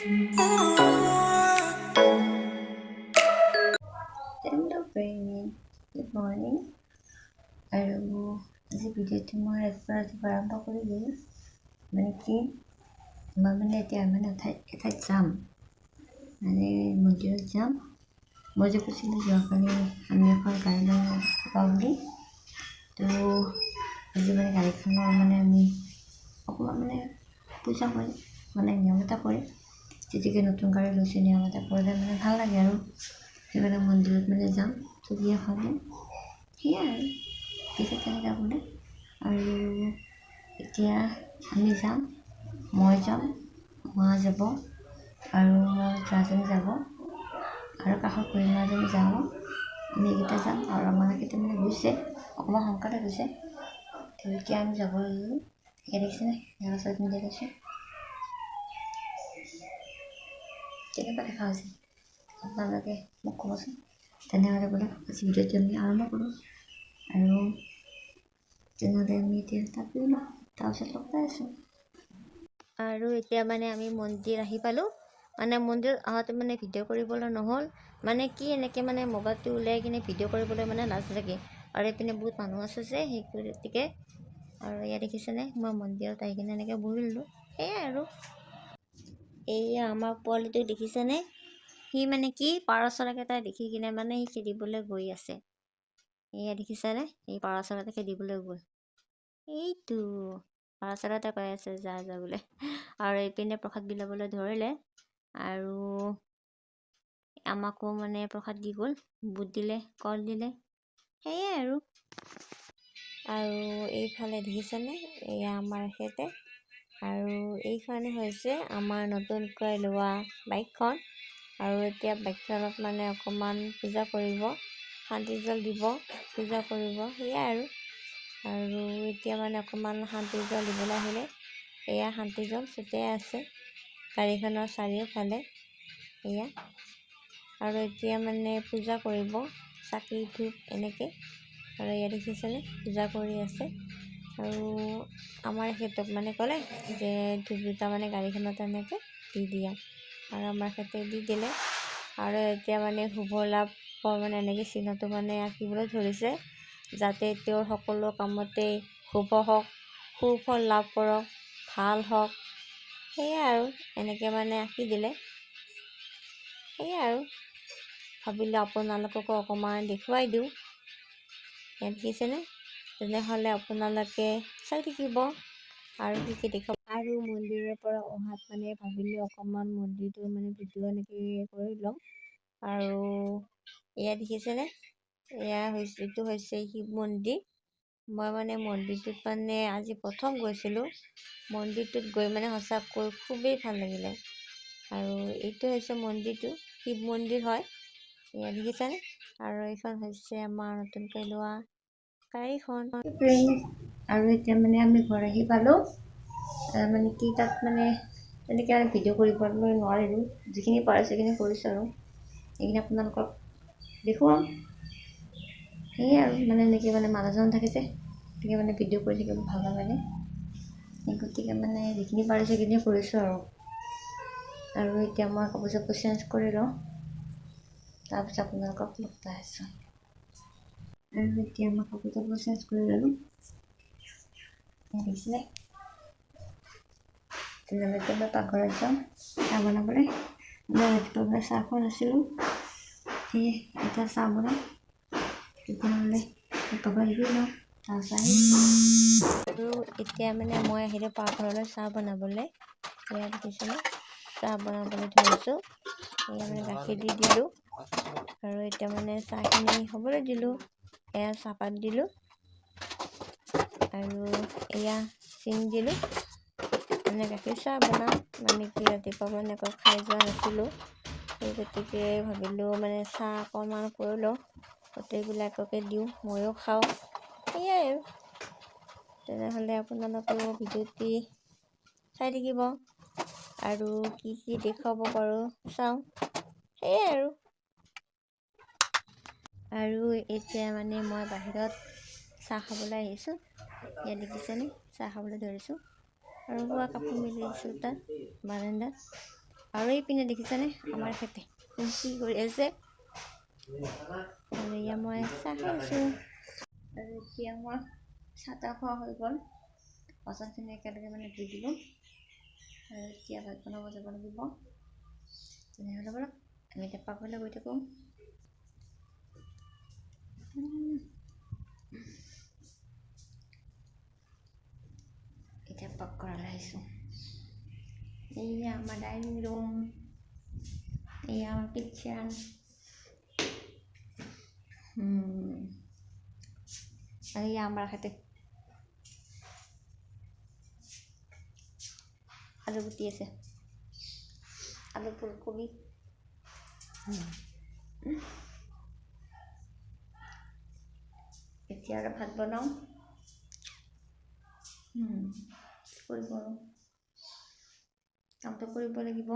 Hello friend, good morning. আৰু আজি ভিডিঅ'টো মই ৰাতিপুৱা আৰম্ভ কৰিলোঁ মানে কি মই মানে এতিয়া মানে এঠাইত যাম মানে মন্দিৰত যাম। মই যে কৈছিলোঁ যোৱাকালি আমি এখন গাড়ী লৈ পাওঁ বুলি, তো আজি মানে গাড়ীখনৰ মানে আমি অকণমান মানে পূজা কৰি মানে নিয়ম এটা কৰি যেতিয়াকৈ নতুন গাড়ী লৈছোঁ নিয়ম এটা কৰিলে মানে ভাল লাগে আৰু সেইকাৰণে মন্দিৰত মানে যাম ছবি এখন সেয়াই আৰু পিছত তেনেকৈ বোলে। আৰু এতিয়া আমি যাম, মই যাম, মা যাব আৰু মোৰ জাজনী যাব আৰু কাষৰ খুৰীমাজনী যাব। আমি এইকেইটা যাম আৰু আমাৰ কেইটা মানে গৈছে, অকণমান সোনকালে গৈছে। তো এতিয়া আমি যাব লাগিব। এয়া দেখিছেনে মেখেলা চাদৰ পিন্ধি গৈছোঁ, কেনেকুৱা দেখা হৈছে আপোনালোকে মোক ক'বচোন। তেনেহ'লে বোলে আজি ভিডিঅ'টো আমি আৰম্ভ কৰোঁ আৰু তেনেহ'লে আমি এতিয়া তাতে লওঁ, তাৰপিছত লগ পাই আছোঁ। আৰু এতিয়া মানে আমি মন্দিৰ আহি পালোঁ। মানে মন্দিৰত আহোঁতে মানে ভিডিঅ' কৰিবলৈ নহ'ল, মানে কি এনেকৈ মানে মোবাইলটো উলিয়াই কিনে ভিডিঅ' কৰিবলৈ মানে লাজ লাগে আৰু এইপিনে বহুত মানুহ আছে যে সেই গতিকে। আৰু ইয়াত দেখিছেনে মই মন্দিৰত আহি কিনে এনেকৈ বহি ল'লোঁ। সেয়াই আৰু এইয়া আমাৰ পোৱালিটো দেখিছেনে, সি মানে কি পাৰ চৰাইকেইটা দেখি কিনে মানে সি খেদিবলৈ গৈ আছে। এয়া দেখিছেনে, এই পাৰ চৰাইটো খেদিবলৈ গ'ল। এইটো পাৰ চৰাইতে কৈ আছে যা যা বোলে। আৰু এইপিনে প্ৰসাদ বিলাবলৈ ধৰিলে আৰু আমাকো মানে প্ৰসাদ দি গ'ল, বুট দিলে, কল দিলে, সেয়াই আৰু এইফালে দেখিছেনে এয়া আমাৰ এখেতে। আৰু এইখনে হৈছে আমাৰ নতুনকৈ লোৱা বাইকখন। আৰু এতিয়া বাইকখনত মানে অকণমান পূজা কৰিব, শান্তি জল দিব, পূজা কৰিব, সেয়াই আৰু এতিয়া মানে অকণমান শান্তি জল দিবলৈ আহিলে। এয়া শান্তি জল ছটিয়াই আছে গাড়ীখনৰ চাৰিওফালে এয়া। আৰু এতিয়া মানে পূজা কৰিব, চাকি ধূপ এনেকৈ। আৰু ইয়াত দেখিছেনে পূজা কৰি আছে। আৰু আমাৰ এখেতক মানে ক'লে যে ধূপ দুটা মানে গাড়ীখনত এনেকৈ দি দিয়া, আৰু আমাৰ এখেতে দি দিলে। আৰু এতিয়া মানে শুভ লাভৰ মানে এনেকৈ চিহ্নটো মানে আঁকিবলৈ ধৰিছে, যাতে তেওঁৰ সকলো কামতেই শুভ হওক, সুফল লাভ কৰক, ভাল হওক, সেয়াই আৰু এনেকৈ মানে আঁকি দিলে। সেয়াই আৰু ভাবিলোঁ আপোনালোককো অকণমান দেখুৱাই দিওঁ। ইয়াত দেখিছেনে, তেনেহ'লে আপোনালোকে চাই থাকিব আৰু কি দেখাব। আৰু মন্দিৰৰ পৰা অহাত মানে ভাবিলোঁ অকণমান মন্দিৰটো মানে ভিডিঅ' এনেকৈ কৰি লওঁ। আৰু এয়া দেখিছেনে, এইটো হৈছে শিৱ মন্দিৰ। মই মানে মন্দিৰটোত মানে আজি প্ৰথম গৈছিলোঁ। মন্দিৰটোত গৈ মানে সঁচাকৈ খুবেই ভাল লাগিলে। আৰু এইটো হৈছে মন্দিৰটো, শিৱ মন্দিৰ হয়, এয়া দেখিছেনে। আৰু এইখন হৈছে আমাৰ নতুনকৈ লোৱা গাড়ীখন। আৰু এতিয়া মানে আমি ঘৰ আহি পালোঁ। মানে কি তাত মানে তেনেকৈ আৰু ভিডিঅ' কৰিবলৈ নোৱাৰিলোঁ, যিখিনি পাৰিছোঁ সেইখিনি কৰিছোঁ আৰু এইখিনি আপোনালোকক দেখুৱাম। সেয়াই আৰু মানে এনেকৈ মানে মানুহজন থাকে যে গতিকে মানে ভিডিঅ' কৰি থাকিব ভাল নালাগে, গতিকে মানে যিখিনি পাৰিছোঁ সেইখিনি কৰিছোঁ আৰু এতিয়া মই কাপোৰ চাপোৰ চেঞ্জ কৰি লওঁ, তাৰপিছত আপোনালোকক লগ পাই আছোঁ। আৰু এতিয়া মই কাপোৰ চাপোৰ চেঞ্জ কৰি ল'লোঁ, দেখিছিলে। তেনেহ'লে এতিয়া মই পাকঘৰত যাম চাহ বনাবলৈ। মই ৰাতিপুৱা চাহ খোৱা নাছিলোঁ, সেয়ে এতিয়া চাহ বনাম। তেতিয়াহ'লে পাকঘৰত গৈ লওঁ, তাৰপিছত আৰু এতিয়া মানে মই আহিলোঁ পাকঘৰলৈ চাহ বনাবলৈ। ইয়াত দেখিছেনে চাহ বনাবলৈ ধৰিছোঁ। এয়া মানে গাখীৰ দি দিলোঁ আৰু এতিয়া মানে চাহখিনি হ'বলৈ দিলোঁ। এয়া চাহপাত দিলোঁ আৰু এয়া চেনি দিলোঁ। মানে গাখীৰ চাহ বনাম, মানে কি ৰাতিপুৱা মানে একো খাই যোৱা নাছিলোঁ, সেই গতিকে ভাবিলোঁ মানে চাহ অকণমান কৰি লওঁ, গোটেইবিলাককে দিওঁ, ময়ো খাওঁ, সেয়াই আৰু তেনেহ'লে আপোনালোকেও ভিডিঅ'টি চাই থাকিব আৰু কি দেখুৱাব পাৰোঁ চাওঁ, সেয়াই আৰু এতিয়া মানে মই বাহিৰত চাহ খাবলৈ আহিছোঁ। ইয়াত দেখিছেনে চাহ খাবলৈ ধৰিছোঁ আৰু শোৱা কাপোৰ মেলি দিছোঁ তাত বাৰান্দাত। আৰু এইপিনে দেখিছানে আমাৰ খেতে কি কৰি আছে। আৰু এয়া মই চাহ খাই আছোঁ। আৰু এতিয়া মই চাহ তাহ খোৱা হৈ গ'ল। বাচনখিনি একেলগে মানে ধুই দিলোঁ। আৰু এতিয়া ভাত বনাব যাব লাগিব। তেনেহ'লে ব'লক আমি এতিয়া পাকঘৰলৈ গৈ থাকোঁ। এতিয়া পাকঘৰলৈ আহিছোঁ। এয়া আমাৰ ডাইনিং ৰুম, এয়া আমাৰ কিটচেন। আৰ এই আমৰা খেতে আলু গুটি আছে, আলু ফুলকবি। এতিয়া আৰু ভাত বনাওঁ। কৰিব আৰু কামটো কৰিব লাগিব।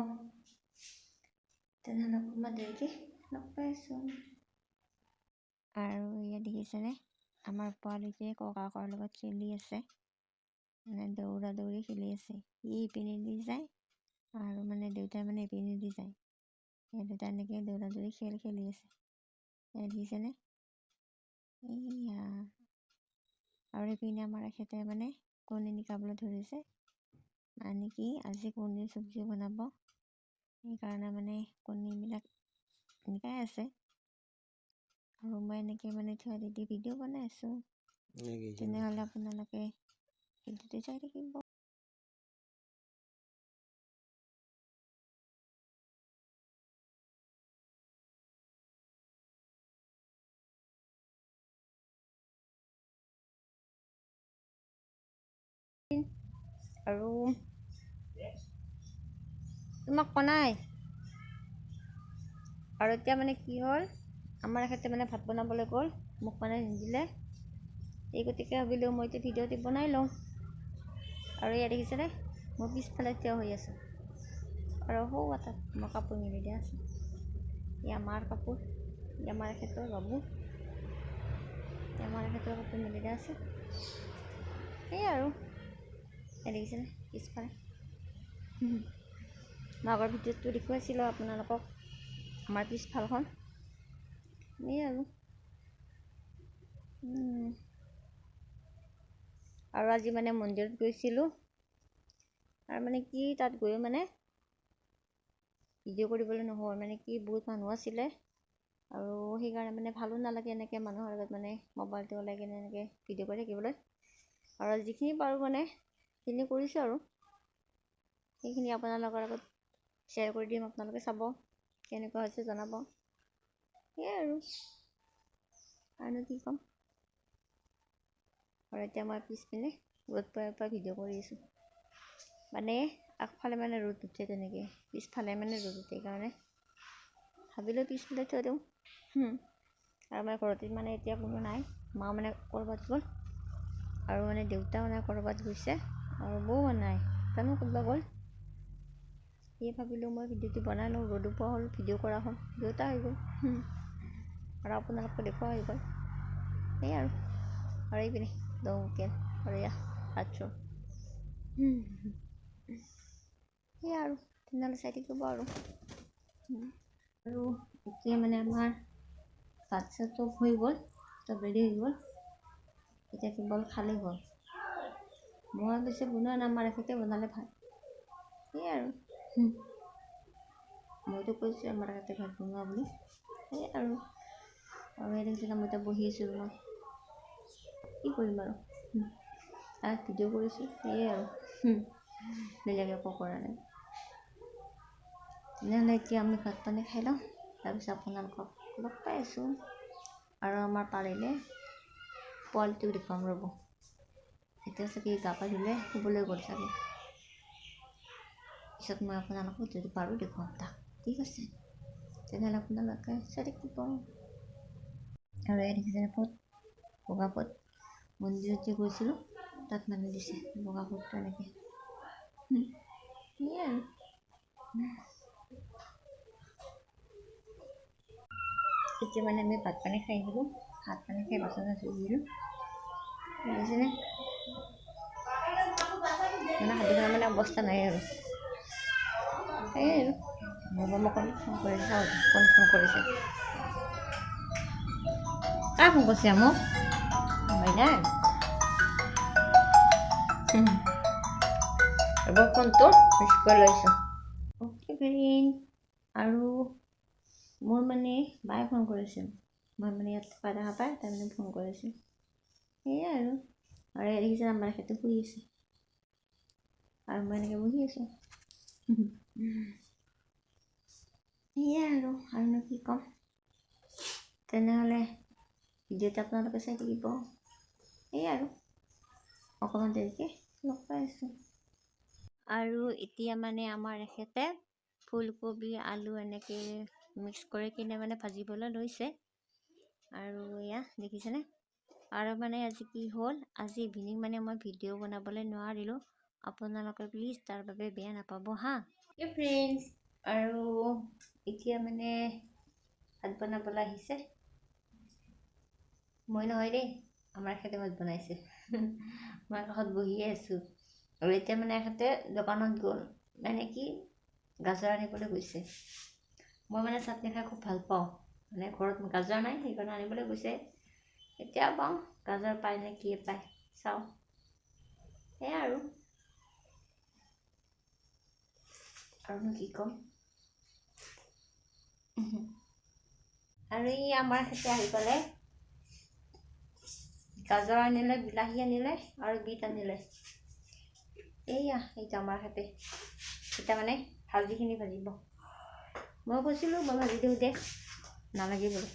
তেনেহ'লে অকণমান দেৰিকৈ লগ পাই আছোঁ। আৰু ইয়াত দেখিছেনে আমাৰ পোৱালিটোৱে ককাকৰ লগত খেলি আছে, মানে দৌৰা দৌৰি খেলি আছে। ই ইপিনে দি যায় আৰু মানে দেউতাই মানে ইপিনে দি যায়। এই দুটা এনেকৈ দৌৰা দৌৰি খেল খেলি আছে। ইয়াত দেখিছেনে এইয়া। আৰু এইপিনে আমাৰ এখেতে মানে কণী নিকাবলৈ ধৰিছে, মানে কি আজি কণীৰ চব্জি বনাব। সেইকাৰণে মানে কণীবিলাক নিকাই আছে। আৰু মই এনেকৈ মানে থৈ দি ভিডিঅ' বনাই আছোঁ। তেনেহ'লে আপোনালোকে ভিডিঅ'টো চাই থাকিব। আৰু তোমাক কোৱা নাই। আৰু এতিয়া মানে কি হ'ল, আমাৰ এখেতে মানে ভাত বনাবলৈ গ'ল, মোক মানে নিদিলে। এই গতিকে ভাবিলোঁ মই এতিয়া ভিডিঅ'টি বনাই লওঁ। আৰু ইয়াত দেখিছেনে মই পিছফালে থিয় হৈ আছোঁ। আৰু সৌ এটাত মই কাপোৰ মেলি দিয়া আছে। ই আমাৰ কাপোৰ, ই আমাৰ এখেতৰ বাবু, ই আমাৰ এখেতৰ কাপোৰ মেলি দিয়া আছে। সেয়াই আৰু ইয়াত দেখিছেনে পিছফালে। মই আগৰ ভিডিঅ'টো দেখুৱাইছিলোঁ আপোনালোকক আমাৰ পিছফালখন। এই আৰু আজি মানে মন্দিৰত গৈছিলোঁ। আৰু মানে কি তাত গৈ মানে ভিডিঅ' কৰিবলৈ নহয়, মানে কি বহুত মানুহ আছিলে। আৰু সেইকাৰণে মানে ভালো নালাগে এনেকৈ মানুহৰ আগত মানে মোবাইলটো ওলাই কিনে এনেকৈ ভিডিঅ' কৰি থাকিবলৈ। আৰু যিখিনি পাৰোঁ মানে সেইখিনি কৰিছোঁ আৰু সেইখিনি আপোনালোকৰ আগত শ্বেয়াৰ কৰি দিম। আপোনালোকে চাব, কেনেকুৱা হৈছে জনাব। সেয়াই আৰুনো কি ক'ম। আৰু এতিয়া মই পিছপিনে ৰ'দ পৰা ভিডিঅ' কৰি আছোঁ। মানে আগফালে মানে ৰ'দ উঠে তেনেকৈ, পিছফালে মানে ৰ'দ উঠে। সেইকাৰণে ভাবিলোঁ পিছফালে থৈ দিওঁ। আৰু আমাৰ ঘৰতে মানে এতিয়া কোনো নাই, মা মানে ক'ৰবাত গ'ল, আৰু মানে দেউতা মানে ক'ৰবাত গৈছে, আৰু বৌ নাই, জানো ক'ৰবাত গ'ল। সেয়ে ভাবিলোঁ মই ভিডিঅ'টো বনাই লওঁ। ৰ'দো পোৱা হ'ল, ভিডিঅ' কৰা হ'ল, দুয়োটা হৈ গ'ল। আৰু আপোনালোকক দেখুওৱা হৈ গ'ল। সেয়াই আৰু এইপিনে দমকেল আৰু এয়া বাথৰুম। সেয়াই আৰু তেনেহ'লে চাই থাকিব আৰু এতিয়া মানে আমাৰ ভাত চাত চব হৈ গ'ল, চব ৰেডি হৈ গ'ল। এতিয়া কেৱল খালেই হ'ল। মই বেছি বনোৱা নাই, আমাৰ এখেতে বনালে ভাত। সেয়াই আৰু মইতো কৈছোঁ আমাৰ এখেতে ভাত বনোৱা বুলি। সেয়াই আৰু দেখিছিলোঁ মই এতিয়া বহি আছোঁ ৰুমত, কি কৰিম আৰু ভিডিঅ' কৰিছোঁ। সেয়াই আৰু বেলেগ একো কৰা নাই। তেনেহ'লে এতিয়া আমি ভাত পানী খাই লওঁ, তাৰপিছত আপোনালোকক লগ পাই আছোঁ। আৰু আমাৰ পাৰিলে পোৱালিটোক দেখুৱাম ৰ'ব। এতিয়া চাগে গা পা ধুলে শুবলৈ গ'ল চাগে। পিছত মই আপোনালোকক যদি পাৰোঁ দেখুৱাম তাক। ঠিক আছে, তেনেহ'লে আপোনালোকে চাই থাকিব। আৰু এই দেখিছেনে পট, বগা পট, মন্দিৰত যে গৈছিলোঁ তাত মানে দিছে বগা পটটো এনেকৈ। সেয়াই আৰু এতিয়া মানে আমি ভাত পানী খাই দিলোঁ। ভাত পানী খাই বাচন ধুই দিলোঁ। বুজিছেনে, মানে হাত মানে অৱস্থা নাই আৰু এই আৰু মোক ফোন কৰিছে চাওঁ কোন ফোন কৰিছে কাৰ ফোন কৰিছে মোক বাইদেউ এবাৰ ফোনটো ৰিচিভ কৰি লৈছোঁ অ'কে ফ্ৰেণ্ড আৰু মোৰ মানে বায়ে ফোন কৰিছিল মই মানে ইয়াত থকা দেখা পাই তাই মানে ফোন কৰিছিল সেয়াই আৰু দেখিছে আমাৰ সেইটো শুই আছে আৰু মই এনেকৈ বহি আছোঁ সেয়াই আৰুনো কি ক'ম তেনেহ'লে ভিডিঅ'টো আপোনালোকে চাই থাকিব সেয়াই আৰু অকণমান দেৰিকৈ লগ পাই আছোঁ আৰু এতিয়া মানে আমাৰ এখেতে ফুলকবি আলু এনেকৈ মিক্স কৰি কিনে মানে ভাজিবলৈ লৈছে আৰু এয়া দেখিছেনে আৰু মানে আজি কি হ'ল আজি ইভিনিং মানে মই ভিডিঅ' বনাবলৈ নোৱাৰিলোঁ আপোনালোকে প্লিজ তাৰ বাবে বেয়া নাপাব হা ফ্ৰেণ্ডছ আৰু এতিয়া মানে ভাত বনাবলৈ আহিছে মই নহয় দেই আমাৰ এখেতে ভাত বনাইছে মই কাষত বহিয়ে আছোঁ আৰু এতিয়া মানে এখেতে দোকানত গ'ল মানে কি গাজৰ আনিবলৈ গৈছে মই মানে চাটনি খাই খুব ভাল পাওঁ মানে ঘৰত গাজৰ নাই সেইকাৰণে আনিবলৈ গৈছে এতিয়া পাওঁ গাজৰ পায় নে কি পায় চাওঁ সেয়াই আৰুনো কি ক'ম আৰু ই আমাৰ এখেতে আহি পালে গাজৰ আনিলে বিলাহী আনিলে আৰু বিট আনিলে এইটো আমাৰ এখেতে এতিয়া মানে ভাজিখিনি ভাজিব মই কৈছিলোঁ মই ভাজি দিওঁ দে নালাগে বোলে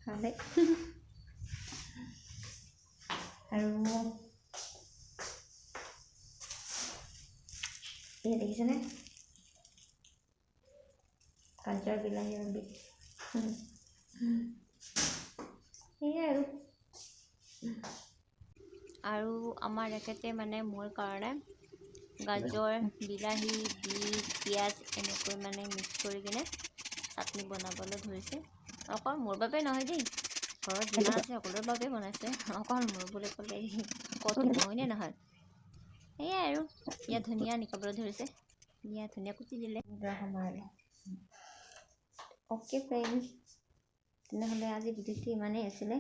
ভালে আৰু এই দেখিছেনে গাজৰ বিলাহী আৰু বিট সেয়াই আৰু আমাৰ এখেতে মানে মোৰ কাৰণে গাজৰ বিলাহী বিট পিঁয়াজ এনেকৈ মানে মিক্স কৰি কিনে চাটনি বনাবলৈ ধৰিছে অকল মোৰ বাবে নহয় দেই ঘৰত যিমান আছে সকলোৰে বাবে বনাইছে অকল মোৰ বুলি ক'লে কঠিন নহয়নে নহয় সেয়াই আৰু ইয়াত ধনিয়া নিকাবলৈ ধৰিছে ইয়াত ধনিয়া কুটি দিলে অ'কে ফ্ৰেণ্ডছ তেনেহ'লে আজি ভিডিঅ'টো ইমানেই আছিলে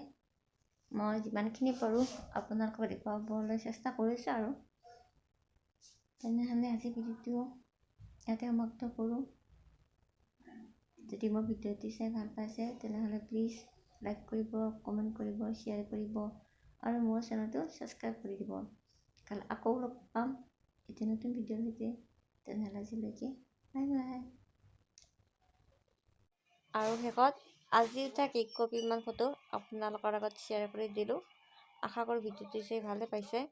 মই যিমানখিনি পাৰোঁ আপোনালোকক দেখুৱাবলৈ চেষ্টা কৰিছোঁ আৰু তেনেহ'লে আজি ভিডিঅ'টো ইয়াতে সমাপ্ত কৰোঁ যদি মোৰ ভিডিঅ'টি চাই ভাল পাইছে তেনেহ'লে প্লিজ লাইক কৰিব কমেণ্ট কৰিব শ্বেয়াৰ কৰিব আৰু মোৰ চেনেলটো ছাবস্ক্ৰাইব কৰি দিব কালি আকৌ লগ পাম এতিয়া নতুন ভিডিঅ'ৰ সৈতে তেনেহ'লে আজিলৈকে বাই বাই আৰু শেষত আজি উঠা কেইকপিমান ফটো আপোনালোকৰ আগত শ্বেয়াৰ কৰি দিলোঁ আশা কৰোঁ ভিডিঅ'টো চাই ভালে পাইছে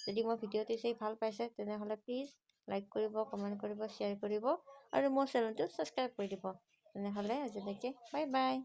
যদি মোৰ ভিডিঅ'টো চাই ভাল পাইছে তেনেহ'লে প্লিজ লাইক কৰিব কমেণ্ট কৰিব শ্বেয়াৰ কৰিব আৰু মোৰ চেনেলটো ছাবস্ক্ৰাইব কৰি দিব তেনেহ'লে আজিলৈকে বাই বাই